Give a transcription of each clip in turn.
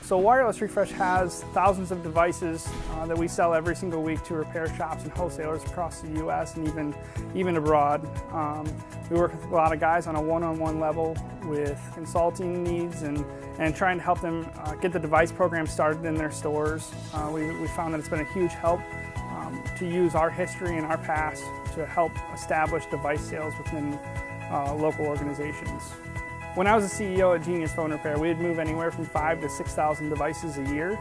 So Wireless Refresh has thousands of devices that we sell every single week to repair shops and wholesalers across the U.S. and even abroad. We work with a lot of guys on a one-on-one level with consulting needs and trying to help them get the device program started in their stores. We found that it's been a huge help to use our history and our past to help establish device sales within local organizations. When I was the CEO at Genius Phone Repair, we'd move anywhere from 5,000 to 6,000 devices a year,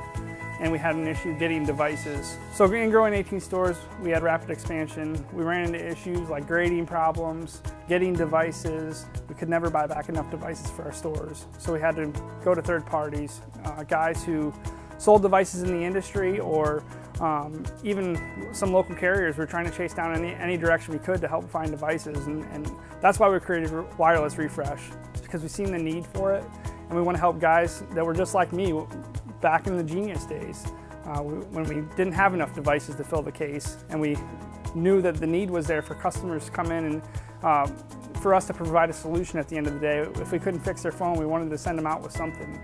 and we had an issue getting devices. So in growing 18 stores, we had rapid expansion. We ran into issues like grading problems, getting devices. We could never buy back enough devices for our stores. So we had to go to third parties, guys who sold devices in the industry, or even some local carriers were trying to chase down any direction we could to help find devices. And that's why we created Wireless Refresh, because we've seen the need for it, and we want to help guys that were just like me back in the Genius days, when we didn't have enough devices to fill the case, and we knew that the need was there for customers to come in and for us to provide a solution at the end of the day. If we couldn't fix their phone, we wanted to send them out with something.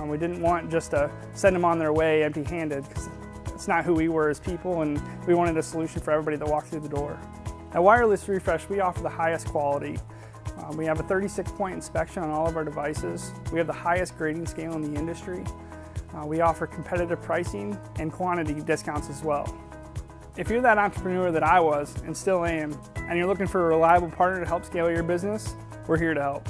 We didn't want just to send them on their way empty-handed, because it's not who we were as people, and we wanted a solution for everybody that walked through the door. At Wireless Refresh, we offer the highest quality. We have a 36-point inspection on all of our devices. We have the highest grading scale in the industry. We offer competitive pricing and quantity discounts as well. If you're that entrepreneur that I was and still am, and you're looking for a reliable partner to help scale your business, we're here to help.